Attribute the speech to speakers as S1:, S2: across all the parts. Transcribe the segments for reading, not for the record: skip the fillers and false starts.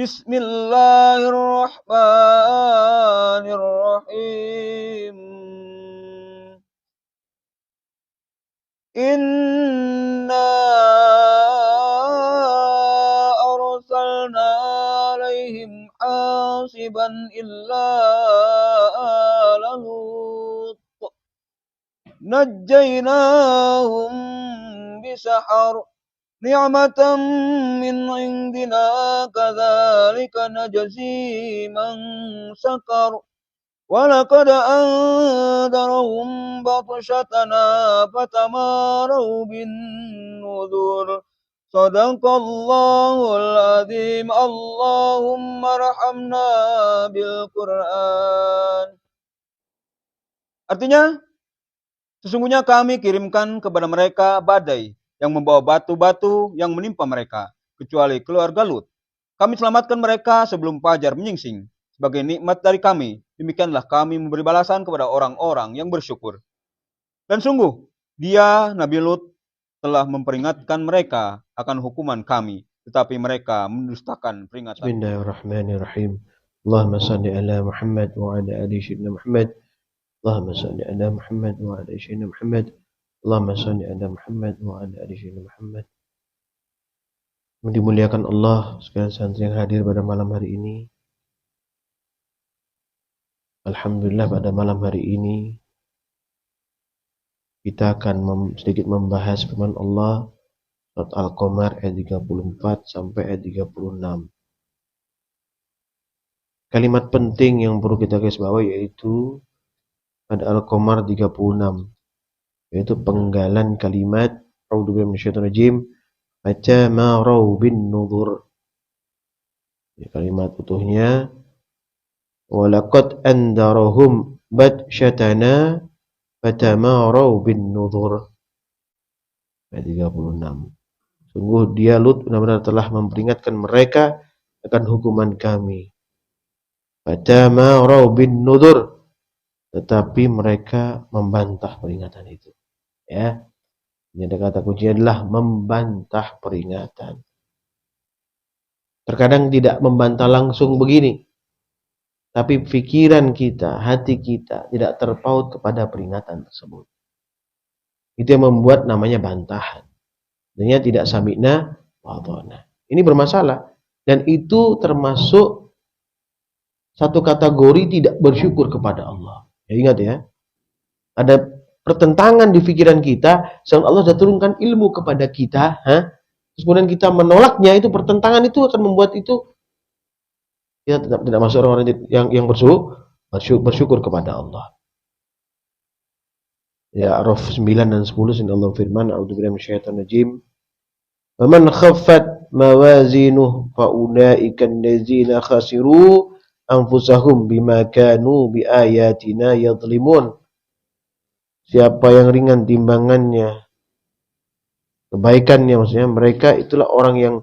S1: Bismillahirrahmanirrahim. Inna arsalna alaihim hasiban illa ala Lut najjaynahum bisahar ni'matan min indina kadzalika najzi man sakar walaqad andarahum batshatana fatamaru bin nuzur sadaqallahul adzim. Allahumma rahamna bil Qur'an. Artinya, sesungguhnya kami kirimkan kepada mereka badai yang membawa batu-batu yang menimpa mereka, kecuali keluarga Lut. Kami selamatkan mereka sebelum fajar menyingsing. Sebagai nikmat dari kami, demikianlah kami memberi balasan kepada orang-orang yang bersyukur. Dan sungguh, dia, Nabi Lut, telah memperingatkan mereka akan hukuman kami, tetapi mereka mendustakan peringatan.
S2: Bismillahirrahmanirrahim. Allahumma salli ala Muhammad wa ala ali sayyidina Muhammad. Allahumma salli ala Muhammad wa ala ali sayyidina Muhammad. Allahumma salli ala Muhammad wa ala ali sayyidina Muhammad. Dimuliakan Allah sekalian santri yang hadir pada malam hari ini. Alhamdulillah, pada malam hari ini kita akan sedikit membahas firman Allah surat Al-Qamar ayat 34 sampai ayat 36. Kalimat penting yang perlu kita garis bawahi yaitu pada Al-Qamar 36, yaitu penggalan kalimat a'udzubillahi minasyaitonir rajim fatamarau bin nuzur. Kalimat utuhnya walaqad andarahum batshatana fatamarau bin nuzur. Ayat 36. Sungguh dia Lut benar-benar telah memperingatkan mereka akan hukuman kami. Fatamarau bin nuzur, tetapi mereka membantah peringatan itu. Ya. Ini ada kata kuncinya adalah membantah peringatan. Terkadang tidak membantah langsung begini, tapi pikiran kita, hati kita tidak terpaut kepada peringatan tersebut. Itu yang membuat namanya bantahan. Artinya tidak sami'na wa ata'na. Ini bermasalah. Dan itu termasuk satu kategori tidak bersyukur kepada Allah. Ya, ingat ya. Ada pertentangan di pikiran kita, sedangkan Allah sudah turunkan ilmu kepada kita. Terus kemudian kita menolaknya, itu pertentangan itu akan membuat itu kita tidak masuk orang-orang yang bersyukur kepada Allah. Ya, Araf 9 dan 10 sini Allah firman, a'udzubillahi minasyaitonir rajim. Wa man khaffat mawazinuhu fa ulaika allazina khasiru anfusahum bima kanu biayatina yadhlimun. Siapa yang ringan timbangannya, kebaikannya maksudnya, mereka itulah orang yang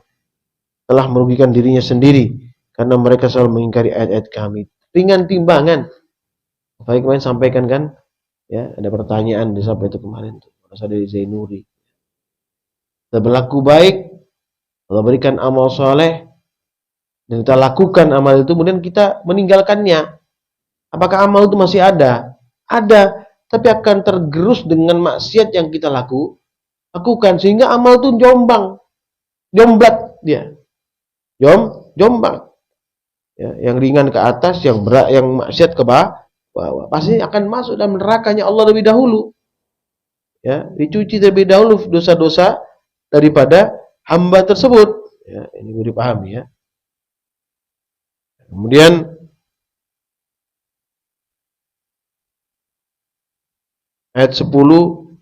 S2: telah merugikan dirinya sendiri karena mereka selalu mengingkari ayat-ayat kami. Ringan timbangan. Baik, kemarin sampaikan kan? Ya, ada pertanyaan di sampai itu kemarin tuh. Berasal dari Zainuri. Kita berlaku baik, Allah berikan amal soleh, dan kita lakukan amal itu, kemudian kita meninggalkannya. Apakah amal itu masih ada? Ada, tapi akan tergerus dengan maksiat yang kita lakukan, sehingga amal itu jomblat dia. Jombang. Ya, yang ringan ke atas, yang berat, yang maksiat ke bawah, pasti akan masuk dalam nerakanya Allah lebih dahulu. Ya, dicuci terlebih dahulu dosa-dosa daripada hamba tersebut. Ya, ini boleh dipahami ya. Kemudian ayat 10,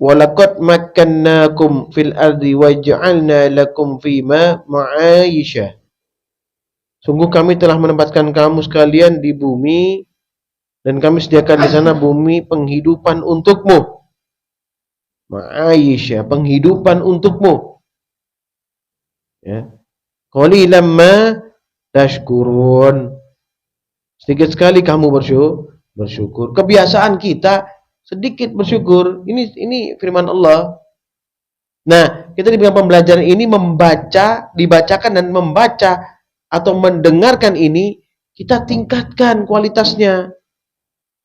S2: walaqad makkannakum fil ardi waj'alna lakum fima ma'aisha. Sungguh kami telah menempatkan kamu sekalian di bumi dan kami sediakan di sana bumi penghidupan untukmu. Ma'aisha, penghidupan untukmu. Ya. Qalilan ma tashkurun. Sedikit sekali kamu bersyukur. Kebiasaan kita sedikit bersyukur. Ini firman Allah. Nah, kita di pembelajaran ini dibacakan dan membaca atau mendengarkan ini, kita tingkatkan kualitasnya.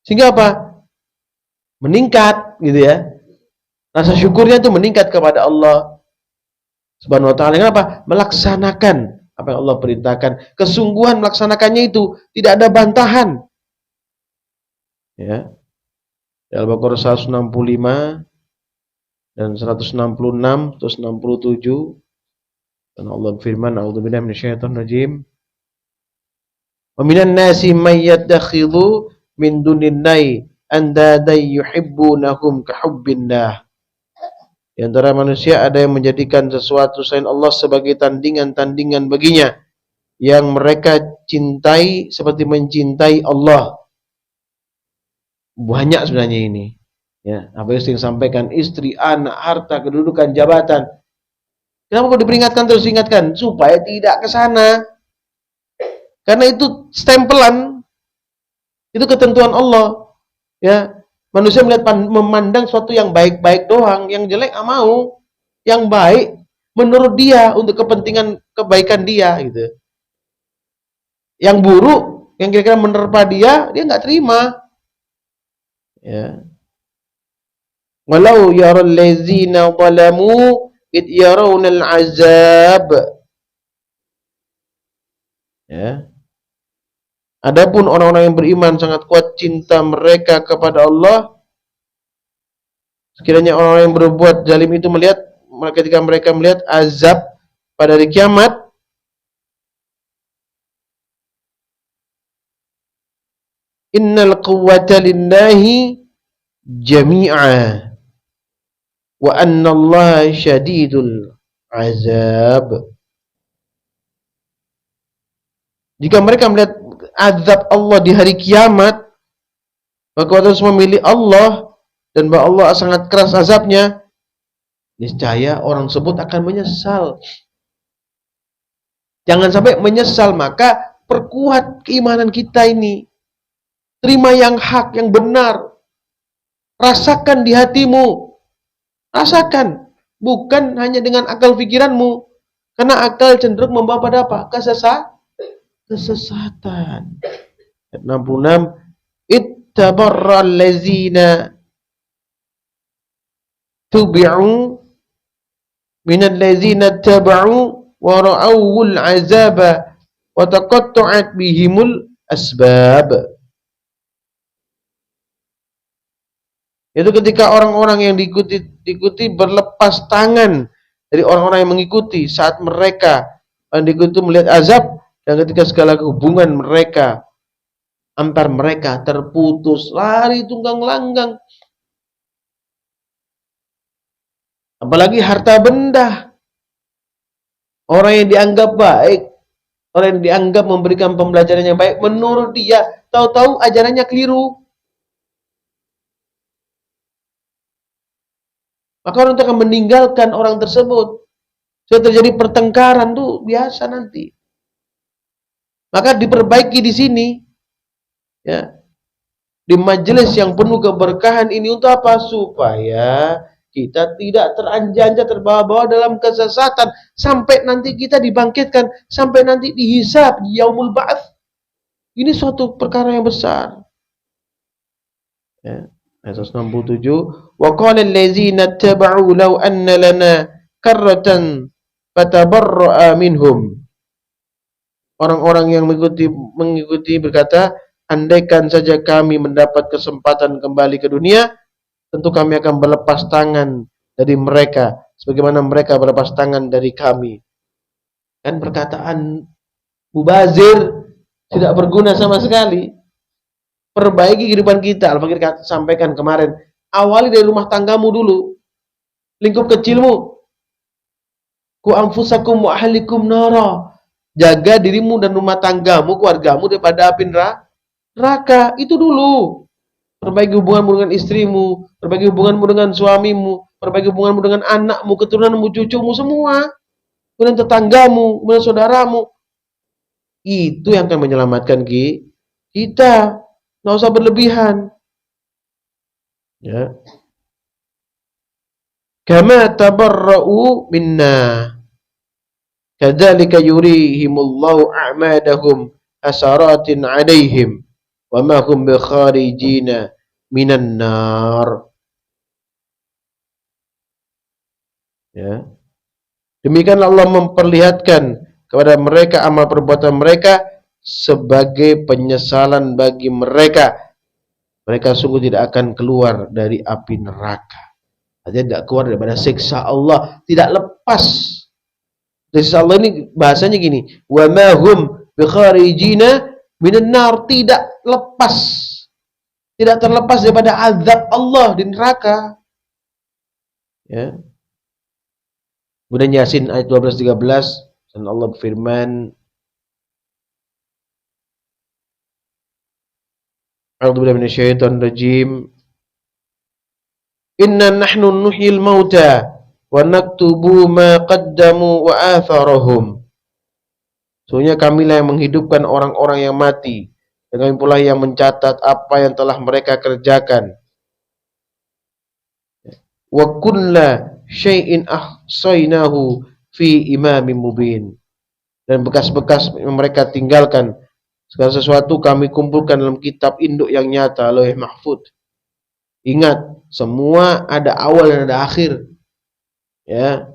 S2: Sehingga apa? Meningkat gitu ya. Rasa syukurnya itu meningkat kepada Allah Subhanahu wa taala. Kenapa? Melaksanakan apa yang Allah perintahkan. Kesungguhan melaksanakannya itu tidak ada bantahan. Ya. Al-Baqarah 165 dan 166 terus 67. Dan Allah berfirman, "A'udzubillahi minasyaitonir rajim. Wa minan nasi may yattakhidhu min dunillahi andadan yuhibbunahum ka hubbillah." Di antara manusia ada yang menjadikan sesuatu selain Allah sebagai tandingan-tandingan baginya yang mereka cintai seperti mencintai Allah. Banyak sebenarnya ini. Ya, apa yang sering sampaikan, istri, anak, harta, kedudukan, jabatan. Kenapa kok diperingatkan terus ingatkan? Supaya tidak ke sana. Karena itu stempelan. Itu ketentuan Allah. Ya, manusia memandang sesuatu yang baik-baik doang, yang jelek nggak mau. Yang baik menurut dia untuk kepentingan kebaikan dia gitu. Yang buruk, yang kira-kira menerpa dia nggak terima. Ya. Walau yaral ladzina zalamu id yarawna al-azab. Ya. Adapun orang-orang yang beriman sangat kuat cinta mereka kepada Allah. Sekiranya orang-orang yang berbuat zalim itu melihat ketika mereka melihat azab pada hari kiamat, innal quwwata lillahi jami'a wa anna Allah syadidul azab. Jika mereka melihat azab Allah di hari kiamat, maka harus memilih Allah dan bahwa Allah sangat keras azabnya, niscaya orang tersebut akan menyesal. Jangan sampai menyesal, maka perkuat keimanan kita ini. Terima yang hak, yang benar. Rasakan di hatimu. Rasakan. Bukan hanya dengan akal pikiranmu. Karena akal cenderung membawa pada apa? Kesesatan. 66. Ittabarra'al ladzina tubi'u minal ladzina taba'u wa ra'awul azaba wa taqatta'at bihimul asbab. Itu ketika orang-orang yang diikuti berlepas tangan dari orang-orang yang mengikuti saat mereka yang diikuti melihat azab, dan ketika segala hubungan mereka antar mereka terputus, lari tunggang langgang. Apalagi harta benda. Orang yang dianggap baik, orang yang dianggap memberikan pembelajaran yang baik, menurut dia, tahu-tahu ajarannya keliru. Maka orang itu akan meninggalkan orang tersebut. Sudah terjadi pertengkaran tuh biasa nanti. Maka diperbaiki di sini, ya, di majelis yang penuh keberkahan ini untuk apa? Supaya kita tidak teranjak-anjak terbawa-bawa dalam kesesatan sampai nanti kita dibangkitkan, sampai nanti dihisab di yaumul ba'ats. Ini suatu perkara yang besar. Ya. Ayat 167. Wa qala allazina ittaba'u law anna lana karratan fatabarra'a minhum. Orang-orang yang mengikuti berkata, andaikan saja kami mendapat kesempatan kembali ke dunia, tentu kami akan berlepas tangan dari mereka sebagaimana mereka berlepas tangan dari kami. Kan perkataan mubazir tidak berguna sama sekali. Perbaiki kehidupan kita. Al-Fakir sampaikan kemarin, awali dari rumah tanggamu dulu, lingkup kecilmu. Ku anfusakum wa ahlikum nara. Jaga dirimu dan rumah tanggamu, keluargamu daripada api neraka. Itu dulu. Perbaiki hubunganmu dengan istrimu, perbaiki hubunganmu dengan suamimu, perbaiki hubunganmu dengan anakmu, keturunanmu, cucumu, semua. Kemudian tetanggamu, kemudian saudaramu. Itu yang akan menyelamatkan kita. Nggak usah berlebihan. Ya. Kama tabarra'u minna. Kadzalika yurihimullahu a'madahum hasaratin 'alaihim wa ma hum bikharijina minan nar. Ya. Demikianlah Allah memperlihatkan kepada mereka amal perbuatan mereka sebagai penyesalan bagi mereka. Mereka sungguh tidak akan keluar dari api neraka. Artinya tidak keluar daripada siksa Allah, tidak lepas. Siksa Allah ini bahasanya gini, wa ma hum bikharijina minan nar, tidak lepas. Tidak terlepas daripada azab Allah di neraka. Ya. Kemudian Yasin ayat 12-13, dan Allah berfirman, A'udzubillahi minasyaitonir rajim. Inna nahnu nuhyil mauta wa naktubu ma qaddamu wa atharahum. Sesungguhnya kamilah yang menghidupkan orang-orang yang mati, dan kami pula yang mencatat apa yang telah mereka kerjakan. Wa kulla syai'in ahsaynahu fi imamin mubin. Dan bekas-bekas yang mereka tinggalkan, segala sesuatu kami kumpulkan dalam kitab induk yang nyata, Lauh Mahfuz. Ingat, semua ada awal dan ada akhir. Ya.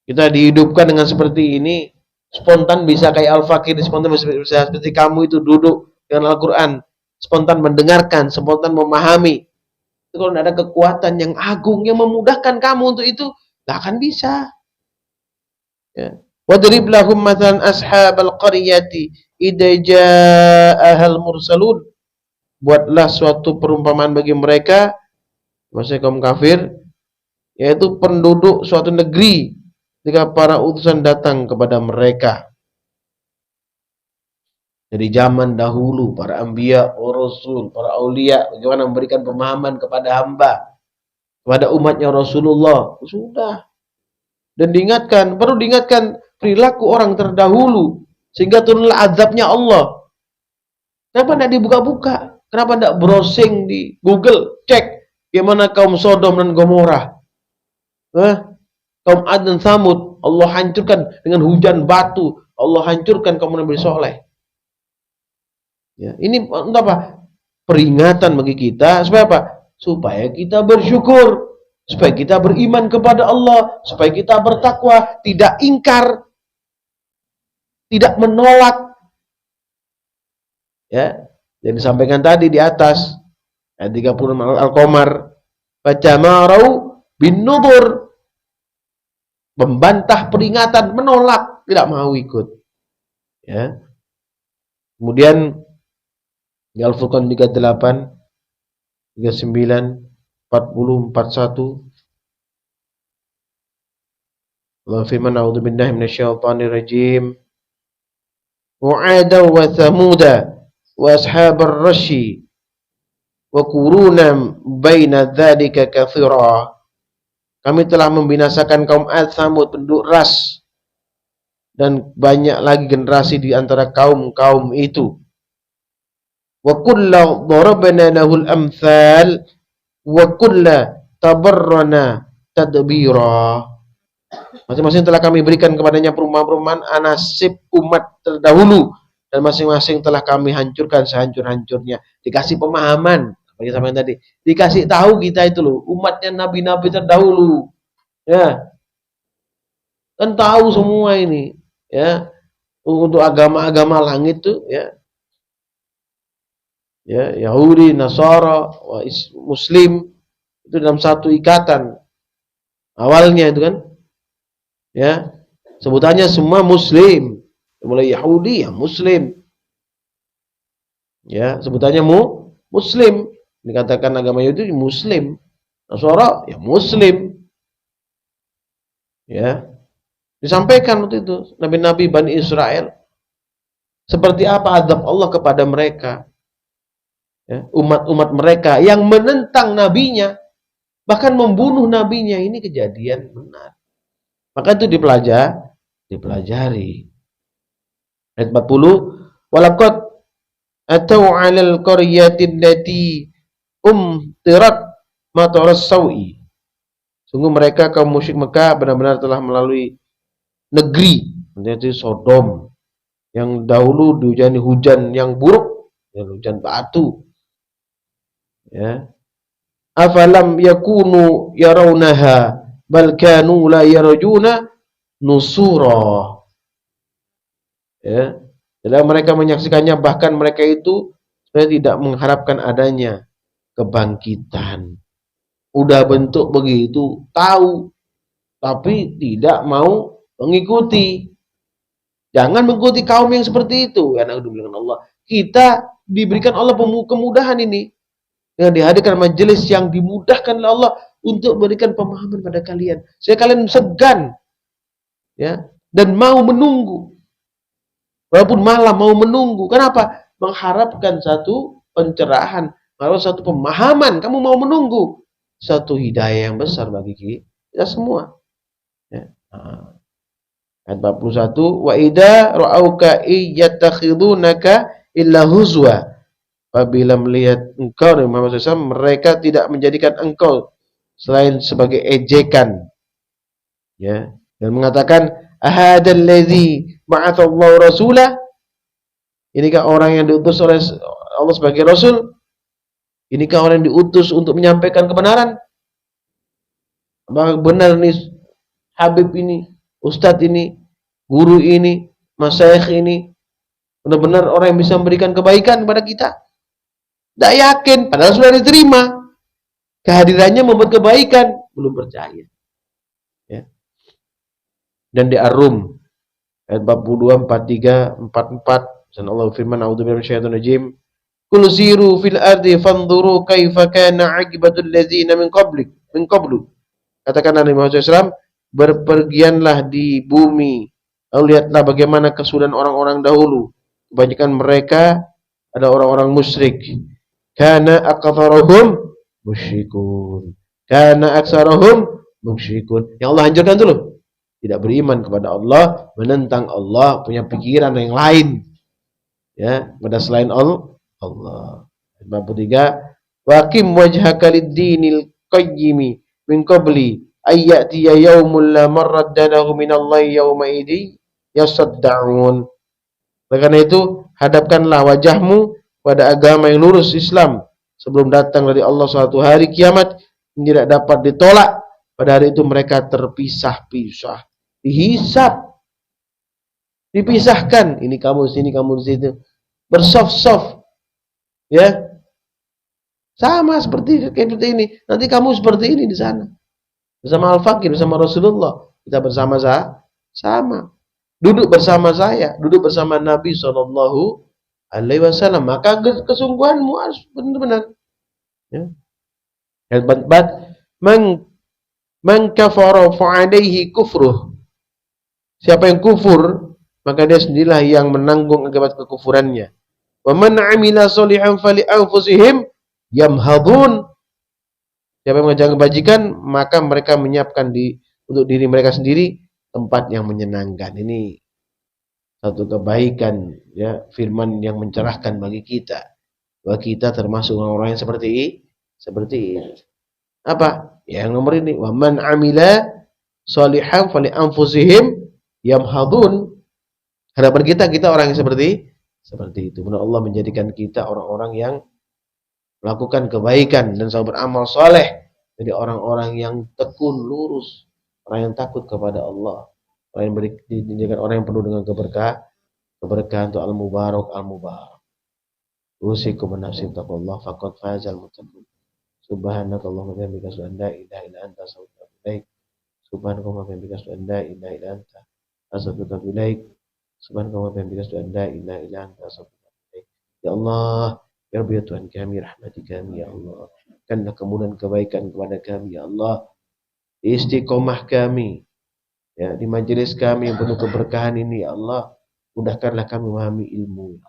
S2: Kita dihidupkan dengan seperti ini, spontan bisa kayak Al-Fakir, spontan bisa seperti kamu itu duduk dengan Al-Quran, spontan mendengarkan, spontan memahami. Itu kalau tidak ada kekuatan yang agung yang memudahkan kamu untuk itu, tidak akan bisa. Ya. Wadrib lahum mathalan ashabal qaryati idza ja'ahal mursalun. Buatlah suatu perumpamaan bagi mereka, maksudnya kaum kafir, yaitu penduduk suatu negeri ketika para utusan datang kepada mereka. Dari zaman dahulu, para anbiya, rasul, para aulia, bagaimana memberikan pemahaman kepada hamba, kepada umatnya Rasulullah. Sudah. Dan diingatkan, perlu diingatkan perilaku orang terdahulu, sehingga turunlah azabnya Allah. Kenapa tidak dibuka-buka? Kenapa tidak browsing di Google, cek bagaimana kaum Sodom dan Gomora? Kaum Ad dan Tsamud, Allah hancurkan dengan hujan batu. Allah hancurkan kaum Nabi Soleh. Ya, ini untuk apa? Peringatan bagi kita supaya apa? Supaya kita bersyukur, supaya kita beriman kepada Allah, supaya kita bertakwa, tidak ingkar, tidak menolak. Ya, yang disampaikan tadi di atas ayat 30 Al-Qamar, fajamarau bin nubur, membantah peringatan, menolak, tidak mau ikut. Ya. Kemudian di Al-Furqan 38, 39, 40, 41. Allah firman, a'udzubillahi minasyaitonir rajim. Wa'ada wa thamuda wa ashabar rasyi wa qurunam baina dzalika katsira. Kami telah membinasakan kaum Ad, Tsamud, penduduk Ras, dan banyak lagi generasi di antara kaum-kaum itu. Wa kullu darabna lahul amsal wa kullu tabarrana tadbira. Masing-masing telah kami berikan kepadanya perumpamaan nasib umat terdahulu, dan masing-masing telah kami hancurkan sehancur-hancurnya. Dikasih pemahaman, seperti sama yang tadi, dikasih tahu kita itu loh, umatnya nabi-nabi terdahulu. Ya. Kan tahu semua ini, ya. Untuk agama-agama langit tuh, ya. Ya, Yahudi, Nasara, Muslim itu dalam satu ikatan. Awalnya itu kan, ya, sebutannya semua Muslim, mulai Yahudi ya Muslim, ya, sebutannya Muslim, dikatakan agama Yahudi Muslim, Nasara ya Muslim, ya, disampaikan waktu itu nabi-nabi Bani Israel seperti apa azab Allah kepada mereka. Ya, umat-umat mereka yang menentang nabinya, bahkan membunuh nabinya, ini kejadian benar. Maka itu dipelajari. Ayat 40, walaqad atau 'alal qaryati allati umtirat mataras sawi. Sungguh mereka kaum musyrik Mekah benar-benar telah melalui negeri, menjadi Sodom, yang dahulu dihujani hujan yang buruk, hujan batu. Ya. Afalam yakunu yarawnaha bal kanu la yarjuna nusura. Ya. Jadi mereka menyaksikannya, bahkan mereka itu sebenarnya tidak mengharapkan adanya kebangkitan. Udah bentuk begitu, tahu, tapi tidak mau mengikuti. Jangan mengikuti kaum yang seperti itu. Ya, dengan Allah. Kita diberikan Allah kemudahan ini. Dengan dihadirkan majelis yang dimudahkan oleh Allah untuk berikan pemahaman pada kalian. Sehingga kalian segan, ya, dan mau menunggu. Walaupun malam mau menunggu. Kenapa? Mengharapkan satu pencerahan, mengharapkan satu pemahaman. Kamu mau menunggu satu hidayah yang besar bagi kita semua. Ya. Ayat 41, wa idza ra'auka iyattakhidunaka illa huzwa. Apabila melihat engkau Muhammad SAW, mereka tidak menjadikan engkau selain sebagai ejekan. Ya, dan mengatakan ahadzal ladzi ba'atsallahu rasulah. Inikah orang yang diutus oleh Allah sebagai rasul? Inikah orang yang diutus untuk menyampaikan kebenaran? Apakah benar nih Habib ini, Ustadz ini, guru ini, masyayikh ini benar-benar orang yang bisa memberikan kebaikan kepada kita? Tidak yakin, padahal sudah diterima. Kehadirannya membuat kebaikan, belum percaya. Ya. Dan di Ar-Rum ayat 42, 43, 44, dan Allah firman, a'udzubillahi minasyaitonir rajim. Qul siru fil ardi fanzuru kaifa kana 'aqibatul ladzina min qablu. Katakanlah Nabi Muhammad SAW, berpergianlah di bumi, lalu lihatlah bagaimana kesudahan orang-orang dahulu. Kebanyakan mereka ada orang-orang musyrik. Kana aktsarahum musyrikun. Kana aktsarahum musyrikun. Yang Allah hancurkan dulu. Tidak beriman kepada Allah, menentang Allah, punya pikiran yang lain. Ya, pada selain Allah. 43. Waqim wajhaka lid-dinil qayyim min qabli ayyatiya yaumul la marraddahu minallahi yauma idzi yasadda'un. Karena itu, hadapkanlah wajahmu pada agama yang lurus Islam sebelum datang dari Allah suatu hari kiamat yang tidak dapat ditolak. Pada hari itu mereka terpisah-pisah, dihisab, dipisahkan. Ini kamu sini, kamu di situ, bersoft-soft, ya, sama seperti ini. Nanti kamu seperti ini di sana, bersama Al-Fakir, bersama Rasulullah. Kita bersama sama, duduk bersama saya, duduk bersama Nabi SAW. Maka kesungguhanmu harus benar-benar. Ya. Ayat 44, man kafara fa'alaihi kufruh. Siapa yang kufur, maka dia sendirilah yang menanggung akibat kekufurannya. Wa man 'amila sholihan fali anfusihim yamhadun. Siapa yang mengerjakan kebajikan, maka mereka menyiapkan untuk diri mereka sendiri tempat yang menyenangkan. Ini satu kebaikan, ya, firman yang mencerahkan bagi kita, bahwa kita termasuk orang-orang yang seperti ini. Apa? Ya, yang nomor ini, wa man amila sholihan fali anfusihim yamhadun. Harapan kita orang yang seperti itu. Benar, Allah menjadikan kita orang-orang yang melakukan kebaikan dan selalu beramal soleh. Jadi orang-orang yang tekun, lurus, orang yang takut kepada Allah. Orang yang penuh dengan keberkahan untuk al-mubarak. Usikum nafsi taqullah faqad fazal muttaqun. Subhanakallahumma wa bihamdika asyhadu an la ilaha illa anta astaghfiruka wa atubu ilaik. Subhanakallahumma wa bihamdika asyhadu an la ilaha illa anta astaghfiruka wa atubu ilaik. Subhanakallahumma wa bihamdika asyhadu an la ilaha illa anta astaghfiruka wa atubu ilaik. Ya Allah, ya Rabbi, ya Tuhan kami, rahmati kami, ya Allah. Karena kemudahan kebaikan kepada kami, ya Allah. Istiqomah kami, ya, di majelis kami yang penuh keberkahan ini, ya Allah, mudahkanlah kami memahami ilmu.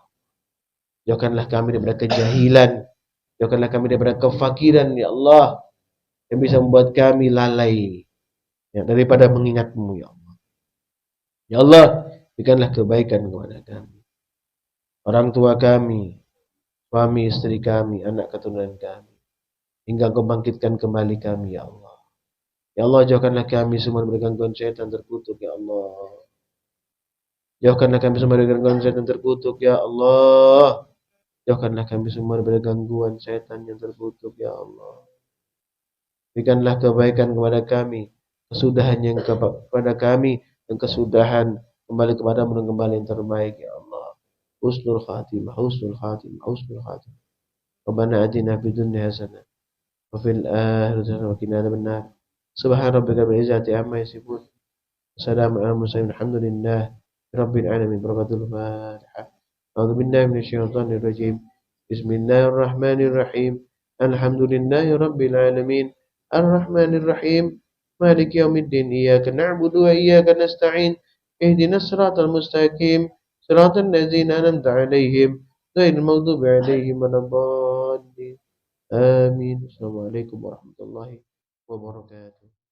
S2: Jauhkanlah kami daripada kejahilan, jauhkanlah kami daripada kefakiran, ya Allah, yang bisa membuat kami lalai, ya, daripada mengingatmu, ya Allah. Ya Allah, berikanlah kebaikan kepada kami, orang tua kami, suami istri kami, anak keturunan kami, hingga Kau bangkitkan kembali kami, ya Allah. Ya Allah, jauhkanlah kami semua dari gangguan syaitan terkutuk, ya Allah. Jauhkanlah kami semua dari gangguan syaitan terkutuk, ya Allah. Jauhkanlah kami semua dari gangguan syaitan yang terkutuk, ya Allah. Berikanlah kebaikan kepada kami, kesudahan yang kepada kami, dan kesudahan kembali kepadamu dan kembali yang terbaik, ya Allah. Husnul khatimah, husnul khatimah, husnul khatimah. Rabbana atina fid dunya hasanah wa fil akhirati hasanah wa qina adzabannar. Subhana rabbika rabbil izzati amma yasifun. Wassalamu ala mursalin alhamdulillah rabbil alamin. Barakatul Fatihah. A'udzu billahi minasyaitonir rajim. Bismillahirrahmanirrahim. Alhamdulillahi rabbil alamin. Ar-Rahmanir Rahim. Maliki yaumiddin. Iyyaka na'budu wa iyyaka nasta'in. Ihdinas siratal mustaqim. Siratal ladzina an'amta 'alaihim ghairil maghdubi 'alaihim waladdallin. Amin. Assalamualaikum warahmatullahi wabarakatuh.